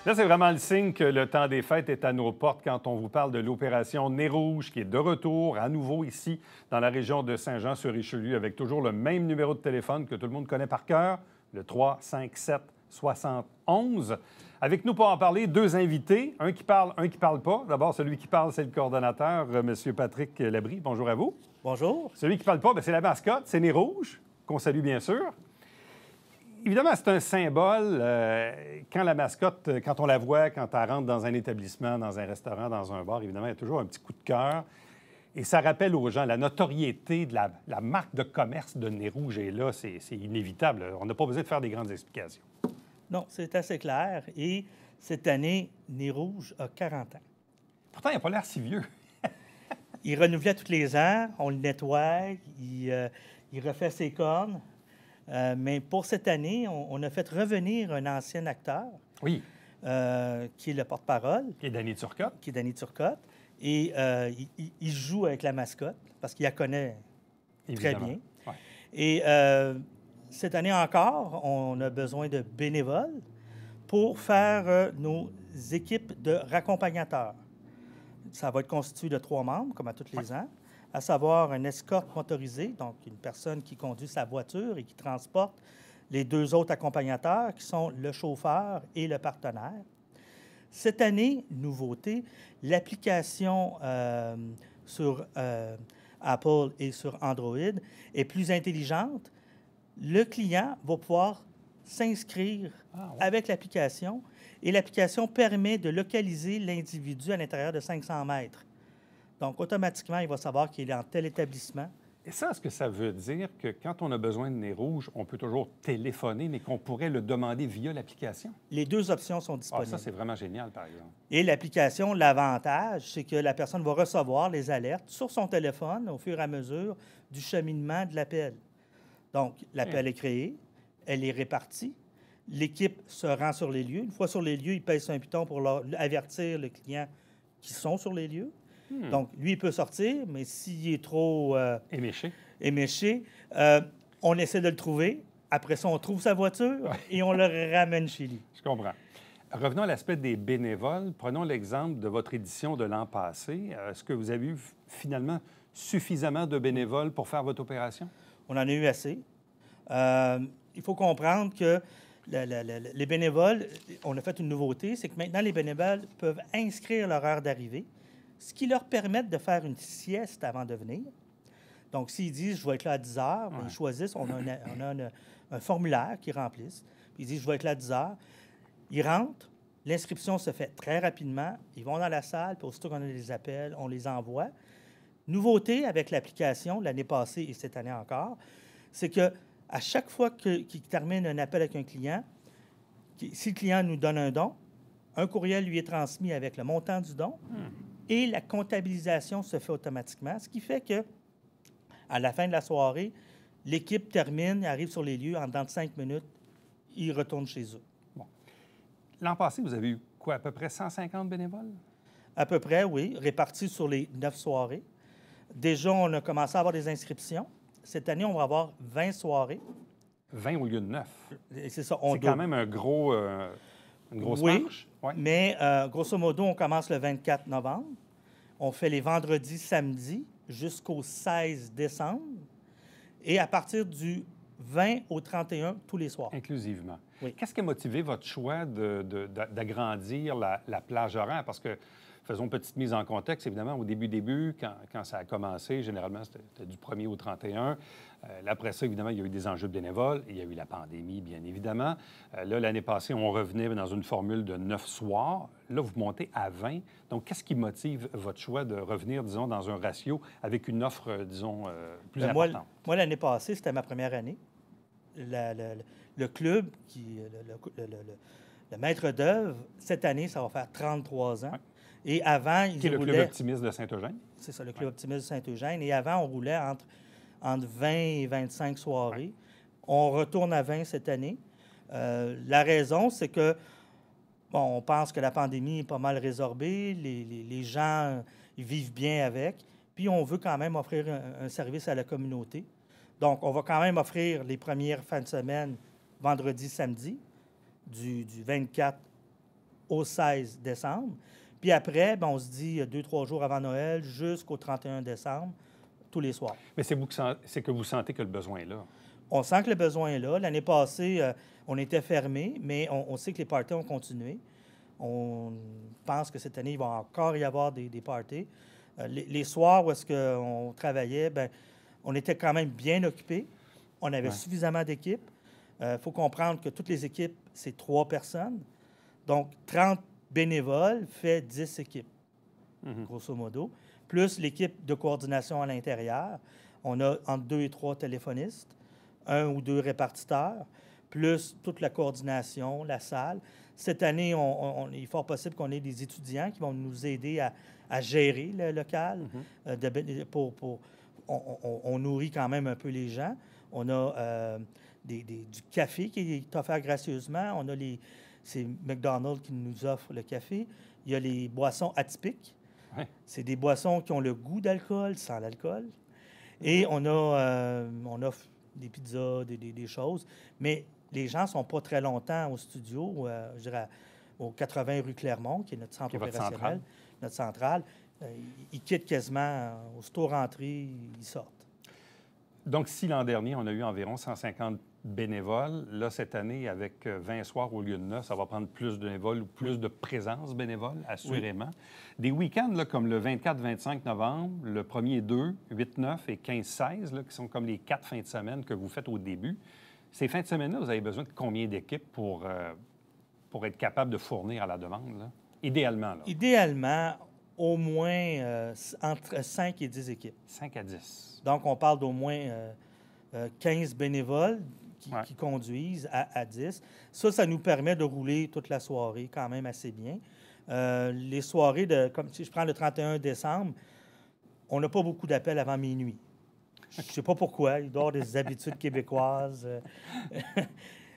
Là, c'est vraiment le signe que le temps des fêtes est à nos portes quand on vous parle de l'opération Nez Rouge qui est de retour à nouveau ici dans la région de Saint-Jean-sur-Richelieu avec toujours le même numéro de téléphone que tout le monde connaît par cœur, le 357-71. Avec nous pour en parler, deux invités, un qui parle pas. D'abord, celui qui parle, c'est le coordonnateur, M. Patrick Labrie. Bonjour à vous. Bonjour. Celui qui parle pas, c'est la mascotte, c'est Nez Rouge, qu'on salue bien sûr. Évidemment, c'est un symbole. Quand la mascotte, quand on la voit, quand elle rentre dans un établissement, dans un restaurant, dans un bar, évidemment, il y a toujours un petit coup de cœur. Et ça rappelle aux gens la notoriété de la marque de commerce de Nez Rouge. Et là, c'est inévitable. On n'a pas besoin de faire des grandes explications. Non, c'est assez clair. Et cette année, Nez Rouge a 40 ans. Pourtant, il n'a pas l'air si vieux. Il renouvelle tous les ans. On le nettoie. Il refait ses cornes. Mais pour cette année, on a fait revenir un ancien acteur. Oui. Qui est le porte-parole. Qui est Danny Turcotte. Qui est Danny Turcotte. Et il joue avec la mascotte parce qu'il la connaît très bien. Ouais. Et cette année encore, on a besoin de bénévoles pour faire nos équipes de raccompagnateurs. Ça va être constitué de 3 membres, comme à tous les ans, à savoir un escorte motorisé, donc une personne qui conduit sa voiture et qui transporte les 2 autres accompagnateurs, qui sont le chauffeur et le partenaire. Cette année, nouveauté, l'application sur Apple et sur Android est plus intelligente. Le client va pouvoir s'inscrire avec l'application et l'application permet de localiser l'individu à l'intérieur de 500 mètres. Donc, automatiquement, il va savoir qu'il est dans tel établissement. Et ça, est-ce que ça veut dire que quand on a besoin de Nez Rouge, on peut toujours téléphoner, mais qu'on pourrait le demander via l'application? Les 2 options sont disponibles. Ça, c'est vraiment génial, par exemple. Et l'application, l'avantage, c'est que la personne va recevoir les alertes sur son téléphone au fur et à mesure du cheminement de l'appel. Donc, l'appel est créé, elle est répartie, l'équipe se rend sur les lieux. Une fois sur les lieux, il pèse un piton pour avertir le client qui sont sur les lieux. Donc, lui, il peut sortir, mais s'il est trop éméché, on essaie de le trouver. Après ça, on trouve sa voiture et on le ramène chez lui. Je comprends. Revenons à l'aspect des bénévoles. Prenons l'exemple de votre édition de l'an passé. Est-ce que vous avez eu finalement suffisamment de bénévoles pour faire votre opération? On en a eu assez. Il faut comprendre que les bénévoles, on a fait une nouveauté, c'est que maintenant, les bénévoles peuvent inscrire leur heure d'arrivée, ce qui leur permet de faire une sieste avant de venir. Donc, s'ils disent « je vais être là à 10 heures », ils choisissent, on a un formulaire qu'ils remplissent, puis ils disent « je vais être là à 10 heures ». Ils rentrent, l'inscription se fait très rapidement, ils vont dans la salle, puis aussitôt qu'on a des appels, on les envoie. Nouveauté avec l'application, l'année passée et cette année encore, c'est que à chaque fois qu'il termine un appel avec un client, si le client nous donne un don, un courriel lui est transmis avec le montant du don et la comptabilisation se fait automatiquement, ce qui fait que à la fin de la soirée, l'équipe termine, arrive sur les lieux, en dedans de 5 minutes, ils retournent chez eux. Bon. L'an passé, vous avez eu quoi, à peu près 150 bénévoles? À peu près, oui, répartis sur les 9 soirées. Déjà, on a commencé à avoir des inscriptions. Cette année, on va avoir 20 soirées. 20 au lieu de 9. C'est ça. C'est quand même une grosse marche. Oui, mais grosso modo, on commence le 24 novembre. On fait les vendredis, samedis jusqu'au 16 décembre. Et à partir du 20 au 31, tous les soirs. Inclusivement. Oui. Qu'est-ce qui a motivé votre choix d'agrandir la plage horaire? Parce que, faisons une petite mise en contexte, évidemment, au début, quand ça a commencé, généralement, c'était du 1er au 31. Après ça, évidemment, il y a eu des enjeux de bénévoles. Il y a eu la pandémie, bien évidemment. Là, l'année passée, on revenait dans une formule de 9 soirs. Là, vous montez à 20. Donc, qu'est-ce qui motive votre choix de revenir, disons, dans un ratio avec une offre, disons, plus importante? Moi, l'année passée, c'était ma première année. Le club, le maître d'œuvre, cette année, ça va faire 33 ans. Ouais. Et avant, Qui est le Club Optimiste de Saint-Eugène? C'est ça, le Club Optimiste de Saint-Eugène. Et avant, on roulait entre 20 et 25 soirées. Ouais. On retourne à 20 cette année. La raison, c'est que, bon, on pense que la pandémie est pas mal résorbée. Les gens ils vivent bien avec. Puis, on veut quand même offrir un service à la communauté. Donc, on va quand même offrir les premières fins de semaine, vendredi, samedi, du 24 au 16 décembre. Puis après, ben, on se dit 2-3 jours avant Noël jusqu'au 31 décembre, tous les soirs. Mais c'est que vous sentez que le besoin est là. On sent que le besoin est là. L'année passée, on était fermé, mais on sait que les parties ont continué. On pense que cette année, il va encore y avoir des parties. Les soirs où est-ce qu'on travaillait, ben, on était quand même bien occupés. On avait suffisamment d'équipes. Il faut comprendre que toutes les équipes, c'est 3 personnes. Donc, 30 bénévoles fait 10 équipes, grosso modo. Plus l'équipe de coordination à l'intérieur. On a entre 2 et 3 téléphonistes, 1 ou 2 répartiteurs, plus toute la coordination, la salle. Cette année, il est fort possible qu'on ait des étudiants qui vont nous aider à gérer le local. On nourrit quand même un peu les gens. On a du café qui est offert gracieusement. On a c'est McDonald's qui nous offre le café. Il y a les boissons atypiques. Ouais. C'est des boissons qui ont le goût d'alcool sans l'alcool. Et on offre des pizzas, des choses. Mais les gens ne sont pas très longtemps au studio, je dirais au 80 rue Clermont, qui est notre centre opérationnel, notre centrale. Ils quittent quasiment, aussitôt rentrés, ils sortent. Donc, si l'an dernier, on a eu environ 150 bénévoles, là, cette année, avec 20 soirs au lieu de 9, ça va prendre plus de bénévoles ou plus de présence bénévole, assurément. Oui. Des week-ends là, comme le 24-25 novembre, le 1er 2, 8-9 et 15-16, là, qui sont comme les 4 fins de semaine que vous faites au début. Ces fins de semaine-là, vous avez besoin de combien d'équipes pour être capable de fournir à la demande, là? Idéalement, là. Idéalement, au moins entre 5 et 10 équipes. 5 à 10. Donc, on parle d'au moins 15 bénévoles qui conduisent à 10. Ça nous permet de rouler toute la soirée quand même assez bien. Les soirées, comme si je prends le 31 décembre, on n'a pas beaucoup d'appels avant minuit. Je ne sais pas pourquoi, il doit y avoir des habitudes québécoises.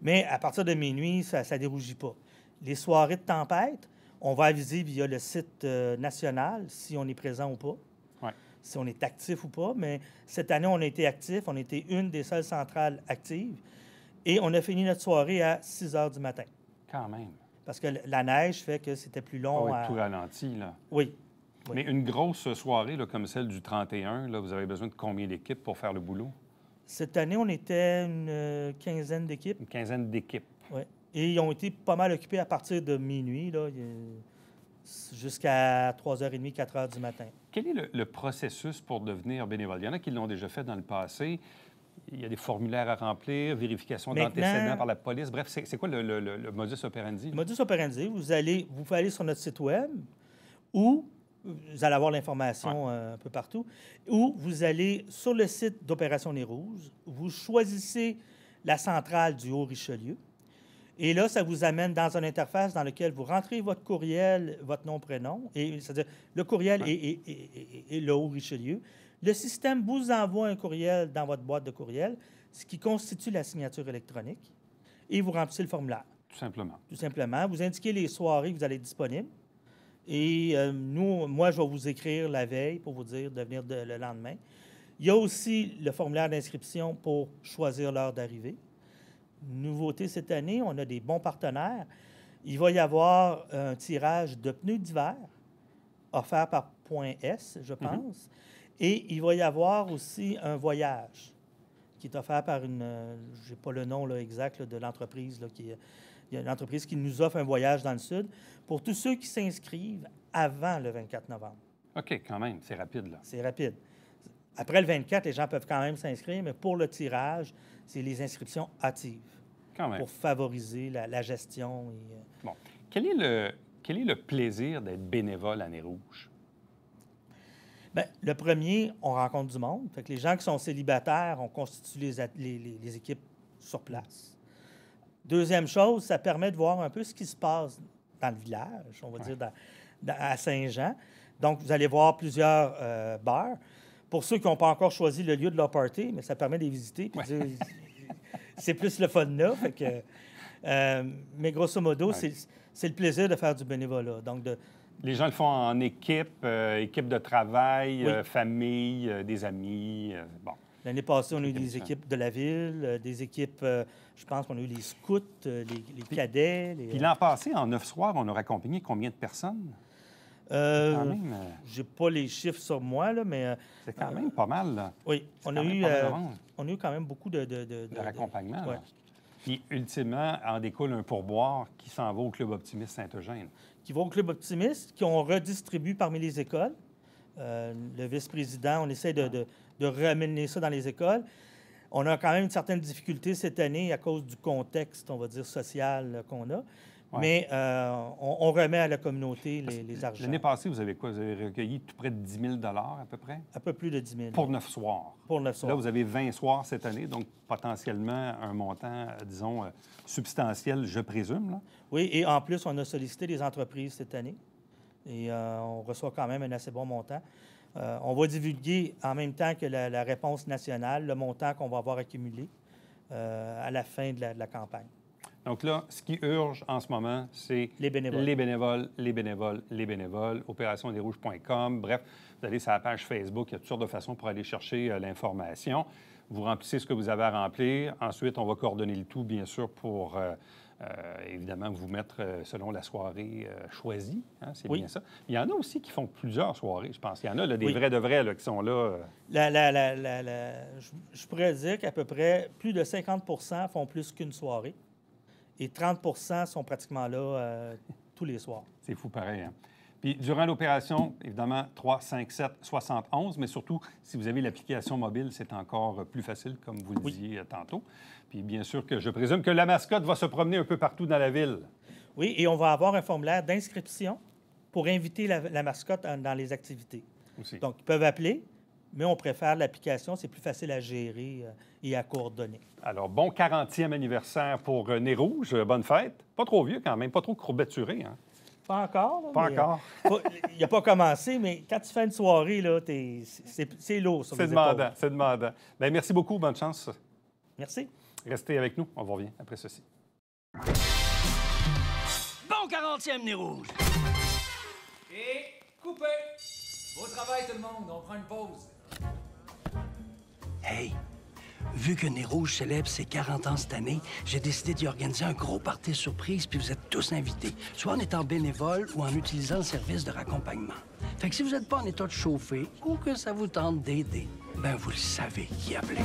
Mais à partir de minuit, ça ne dérougit pas. Les soirées de tempête, on va aviser via le site national si on est présent ou pas. Si on est actif ou pas, mais cette année, on a été actif. On était une des seules centrales actives. Et on a fini notre soirée à 6 heures du matin. Quand même. Parce que la neige fait que c'était plus long. Tout ralenti, là. Oui. Mais une grosse soirée là, comme celle du 31, là, vous avez besoin de combien d'équipes pour faire le boulot? Cette année, on était une quinzaine d'équipes. Une quinzaine d'équipes. Oui. Et ils ont été pas mal occupés à partir de minuit, là, jusqu'à 3h30, 4h du matin. Quel est le processus pour devenir bénévole? Il y en a qui l'ont déjà fait dans le passé. Il y a des formulaires à remplir, vérification d'antécédents par la police. Bref, c'est quoi le modus operandi? Le modus operandi, vous pouvez aller sur notre site web ou vous allez avoir l'information un peu partout, ou vous allez sur le site d'Opération Nez Rouge, vous choisissez la centrale du Haut-Richelieu. Et là, ça vous amène dans une interface dans laquelle vous rentrez votre courriel, votre nom, prénom, c'est-à-dire le courriel et le Haut-Richelieu. Le système vous envoie un courriel dans votre boîte de courriel, ce qui constitue la signature électronique, et vous remplissez le formulaire. Tout simplement. Tout simplement. Vous indiquez les soirées que vous allez être disponible. Et moi, je vais vous écrire la veille pour vous dire de venir le lendemain. Il y a aussi le formulaire d'inscription pour choisir l'heure d'arrivée. Nouveauté cette année, on a des bons partenaires. Il va y avoir un tirage de pneus d'hiver offert par Point S, je pense. Et il va y avoir aussi un voyage qui est offert par je n'ai pas le nom là, exact là, de l'entreprise. Il y a une entreprise qui nous offre un voyage dans le Sud pour tous ceux qui s'inscrivent avant le 24 novembre. OK, quand même, c'est rapide, là. C'est rapide. Après le 24, les gens peuvent quand même s'inscrire, mais pour le tirage, c'est les inscriptions hâtives. Quand même. Pour favoriser la gestion. Bon. Quel est le plaisir d'être bénévole à Nez Rouge? Bien, le premier, on rencontre du monde. Fait que les gens qui sont célibataires, on constitue les équipes sur place. Deuxième chose, ça permet de voir un peu ce qui se passe dans le village, on va dire à Saint-Jean. Donc, vous allez voir plusieurs bars. Pour ceux qui n'ont pas encore choisi le lieu de leur party, mais ça permet de les visiter puis de dire, c'est plus le fun là. Fait que, mais grosso modo, c'est le plaisir de faire du bénévolat. Donc, les gens le font en équipe, équipe de travail, famille, des amis. Bon. L'année passée, on a eu des équipes de la ville, des équipes, je pense qu'on a eu les scouts, les cadets. Puis l'an passé, en 9 soirs, on aurait accompagné combien de personnes? Quand même, j'ai pas les chiffres sur moi, là, mais... c'est quand même pas mal, là. Oui, on a eu quand même beaucoup de raccompagnement. ouais. Là. Puis, ultimement, en découle un pourboire qui s'en va au Club Optimiste Saint-Eugène. Qui va au Club Optimiste, qu'on redistribue parmi les écoles. Le vice-président, on essaie de ramener ça dans les écoles. On a quand même une certaine difficulté cette année à cause du contexte, on va dire, social qu'on a. Ouais. Mais on remet à la communauté les argents. L'année passée, vous avez quoi? Vous avez recueilli tout près de 10 000 à peu près? Un peu plus de 10 000. Pour 9 soirs. Pour 9 soirs. Là, vous avez 20 soirs cette année, donc potentiellement un montant, disons, substantiel, je présume. Là. Oui, et en plus, on a sollicité des entreprises cette année. Et on reçoit quand même un assez bon montant. On va divulguer en même temps que la réponse nationale, le montant qu'on va avoir accumulé à la fin de la campagne. Donc là, ce qui urge en ce moment, c'est les bénévoles. Les bénévoles, les bénévoles, les bénévoles, opérationdesrouges.com. Bref, vous allez sur la page Facebook, il y a toutes sortes de façons pour aller chercher l'information. Vous remplissez ce que vous avez à remplir. Ensuite, on va coordonner le tout, bien sûr, pour évidemment vous mettre selon la soirée choisie. Hein, c'est bien ça. Il y en a aussi qui font plusieurs soirées, je pense. Il y en a là, des vrais de vrais là, qui sont là. Je pourrais dire qu'à peu près plus de 50 font plus qu'une soirée. Et 30 sont pratiquement là tous les soirs. C'est fou pareil. Hein? Puis, durant l'opération, évidemment, 3, 5, 7, 71, mais surtout, si vous avez l'application mobile, c'est encore plus facile, comme vous le disiez tantôt. Puis, bien sûr que je présume que la mascotte va se promener un peu partout dans la ville. Oui, et on va avoir un formulaire d'inscription pour inviter la mascotte dans les activités. Aussi. Donc, ils peuvent appeler, mais on préfère l'application, c'est plus facile à gérer et à coordonner. Alors, bon 40e anniversaire pour Nez Rouge. Bonne fête. Pas trop vieux quand même, pas trop courbaturé. Hein? Pas encore. Là, pas encore. Il n'a pas commencé, mais quand tu fais une soirée, là, c'est lourd sur les épaules. C'est demandant. Bien, merci beaucoup. Bonne chance. Merci. Restez avec nous. On vous revient après ceci. Bon 40e Nez Rouge. Et coupé. Beau travail, tout le monde. On prend une pause. Hey, vu que Nez Rouge célèbre ses 40 ans cette année, j'ai décidé d'y organiser un gros party surprise, puis vous êtes tous invités, soit en étant bénévole ou en utilisant le service de raccompagnement. Fait que si vous n'êtes pas en état de chauffer ou que ça vous tente d'aider, ben vous le savez qui appeler.